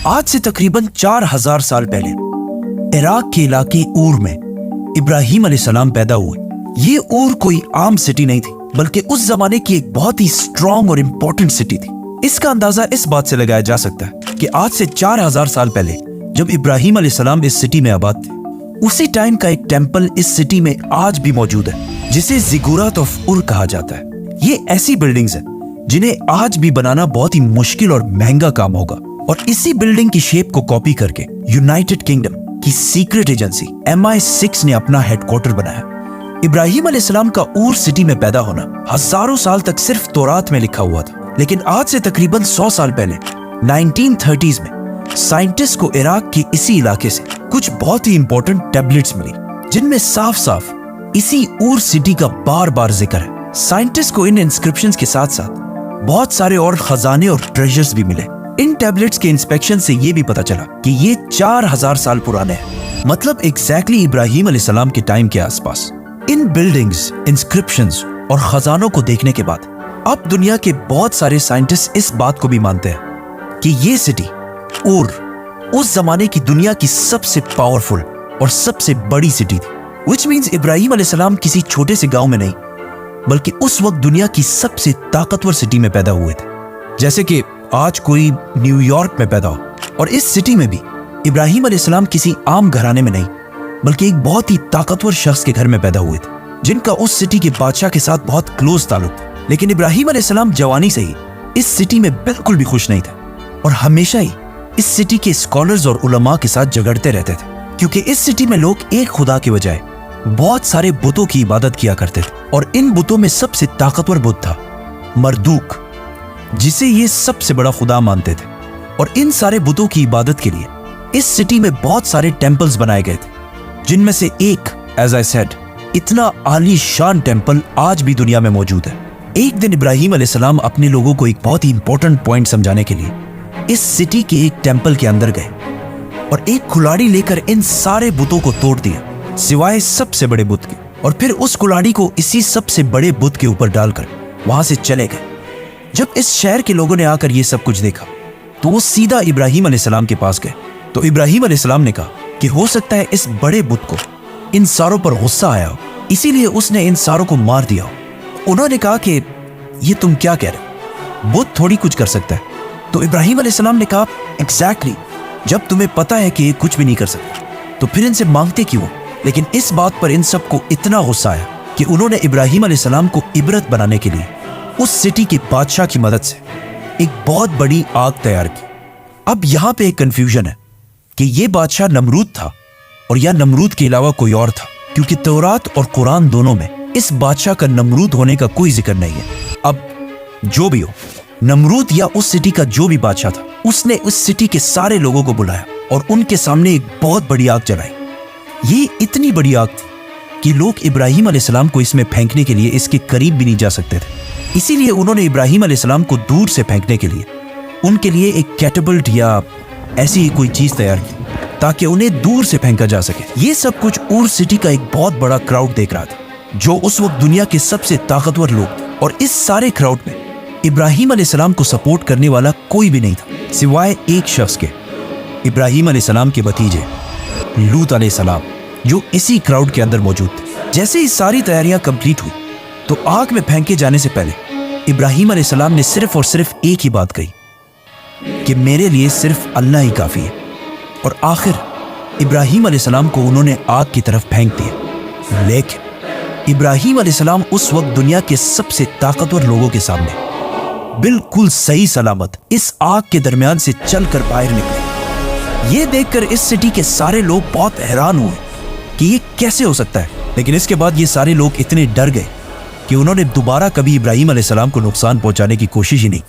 आज से तकरीबन 4000 साल पहले इराक के इलाके ऊर में इब्राहिम अलैहिस्सलाम पैदा हुए। ये ऊर कोई आम सिटी नहीं थी, बल्कि उस जमाने की एक बहुत ही स्ट्रॉन्ग और इम्पोर्टेंट सिटी थी। इसका अंदाजा इस बात से लगाया जा सकता है कि आज से 4000 साल पहले जब इब्राहिम अलैहिस्सलाम इस सिटी में आबाद थे, उसी टाइम का एक टेम्पल इस सिटी में आज भी मौजूद है, जिसे ज़िगुरात ऑफ उर कहा जाता है। ये ऐसी बिल्डिंग्स हैं जिन्हें आज भी बनाना बहुत ही मुश्किल और महंगा काम होगा, और इसी बिल्डिंग की शेप को कॉपी करके यूनाइटेड किंगडम की सीक्रेट एजेंसी MI6 ने अपना हेडक्वार्टर बनाया। इब्राहिम अलैहिस्सलाम का ऊर सिटी में पैदा होना हजारों साल तक सिर्फ तौरात में लिखा हुआ था, लेकिन आज से तकरीबन 100 साल पहले 1930s में साइंटिस्ट को इराक के इसी इलाके से कुछ बहुत ही इंपॉर्टेंट टैबलेट्स मिली, जिनमें साफ साफ इसी ऊर सिटी का बार बार जिक्र है। साइंटिस्ट को इन इंस्क्रिप्शंस के साथ साथ बहुत सारे और खजाने और ट्रेजर्स भी मिले। इन टैबलेट्स के इंस्पेक्शन से ये भी पता चला कि ये 4000 साल पुराने हैं, मतलब एग्जैक्टली इब्राहिम अलैहिस्सलाम के टाइम के आसपास। इन बिल्डिंग्स, इंस्क्रिप्शंस और खजानों को देखने के बाद अब दुनिया के बहुत सारे साइंटिस्ट इस बात को भी मानते हैं कि ये सिटी ऊर उस जमाने की दुनिया की सबसे पावरफुल और सबसे बड़ी सिटी थी। विच मीन्स इब्राहिम अलैहिस्सलाम किसी छोटे से गांव में नहीं, बल्कि उस वक्त दुनिया की सबसे ताकतवर सिटी में पैदा हुए थे। जैसे कि आज कोई न्यूयॉर्क में पैदा हो, और इस सिटी में भी इब्राहिम अलैहिस्सलाम किसी आम घराने में नहीं, बल्कि एक बहुत ही ताकतवर शख्स के घर में पैदा हुए थे, जिनका उस सिटी के बादशाह के साथ बहुत क्लोज ताल्लुक था। लेकिन इब्राहिम अलैहिस्सलाम जवानी से ही इस सिटी में बिल्कुल भी खुश नहीं थे, और हमेशा ही इस सिटी के स्कॉलर्स और उलमा के साथ झगड़ते रहते थे, क्योंकि इस सिटी में लोग एक खुदा के बजाय बहुत सारे बुतों की इबादत किया करते थे। और इन बुतों में सबसे ताकतवर बुत था मरदूक, जिसे ये सबसे बड़ा खुदा मानते थे। और इन सारे बुतों की इबादत के लिए इस सिटी में बहुत सारे टेम्पल्स बनाए गए थे, जिनमें से एक, एज आई सेड, इतना आलीशान टेम्पल आज भी दुनिया में मौजूद है। एक दिन इब्राहिम अलैहिस्सलाम अपने लोगों को एक बहुत ही इंपॉर्टेंट पॉइंट समझाने के लिए इस सिटी के एक टेम्पल के अंदर गए, और एक कुल्हाड़ी लेकर इन सारे बुतों को तोड़ दिया, सिवाय सबसे बड़े बुत के। और फिर उस कुल्हाड़ी को इसी सबसे बड़े बुत के ऊपर डालकर वहां से चले गए। जब इस शहर के लोगों ने आकर ये सब कुछ देखा, तो वो सीधा इब्राहिम अलैहिस्सलाम के पास गए। तो इब्राहिम अलैहिस्सलाम ने कहा कि हो सकता है इस बड़े बुत को इन सारों पर गुस्सा आया हो, इसीलिए उसने इन सारों को मार दिया हो। उन्होंने कहा कि ये तुम क्या कह रहे हो, बुत थोड़ी कुछ कर सकता है। तो इब्राहिम अलैहिस्सलाम ने कहा, एग्जैक्टली, जब तुम्हें पता है कि ये कुछ भी नहीं कर सकता, तो फिर इनसे मांगते क्यों? लेकिन इस बात पर इन सबको इतना गुस्सा आया कि उन्होंने इब्राहिम अलैहिस्सलाम को इबरत बनाने के लिए उस सिटी के बादशाह की मदद से एक बहुत बड़ी आग तैयार की। अब यहाँ पे एक कंफ्यूजन है कि ये बादशाह नमरूद था और या नमरूद के अलावा कोई और था, क्योंकि तौरात और कुरान दोनों में इस बादशाह का नमरूद होने का कोई जिक्र नहीं है। अब जो भी हो, नमरूद या उस सिटी का जो भी बादशाह था, उसने उस सिटी के सारे लोगों को बुलाया और उनके सामने एक बहुत बड़ी आग जलाई। ये इतनी बड़ी आग थी कि लोग इब्राहिम अलैहिस्सलाम को इसमें फेंकने के लिए इसके करीब भी नहीं जा सकते थे। इसीलिए उन्होंने इब्राहिम अलैहिस्सलाम को दूर से फेंकने के लिए उनके लिए एक कैटapult या ऐसी ही कोई चीज तैयार की, ताकि उन्हें दूर से फेंका जा सके। ये सब कुछ ऊर सिटी का एक बहुत बड़ा क्राउड देख रहा था, जो उस वक्त दुनिया के सबसे ताकतवर लोग थे। और इस सारे क्राउड में इब्राहिम अलैहिस्सलाम को सपोर्ट करने वाला कोई भी नहीं था, सिवाय एक शख्स के, इब्राहिम अलैहिस्सलाम के भतीजे लूत अलैहिस्सलाम, जो इसी क्राउड के अंदर मौजूद थे। जैसे ही सारी तैयारियां कंप्लीट हुई, तो आग में फेंके जाने से पहले इब्राहिम अलैहिस्सलाम ने सिर्फ और सिर्फ एक ही बात कही कि मेरे लिए सिर्फ अल्लाह ही काफी है। और आखिर इब्राहिम अलैहिस्सलाम को उन्होंने आग की तरफ फेंक दिया। लेकिन इब्राहिम अलैहिस्सलाम उस वक्त दुनिया के सबसे ताकतवर लोगों के सामने बिल्कुल सही सलामत इस आग के दरमियान से चलकर बाहर निकले। ये देखकर इस सिटी के सारे लोग बहुत हैरान हुए कि ये कैसे हो सकता है। लेकिन इसके बाद ये सारे लोग इतने डर गए कि उन्होंने दोबारा कभी इब्राहिम अलैहिस्सलाम को नुकसान पहुंचाने की कोशिश ही नहीं।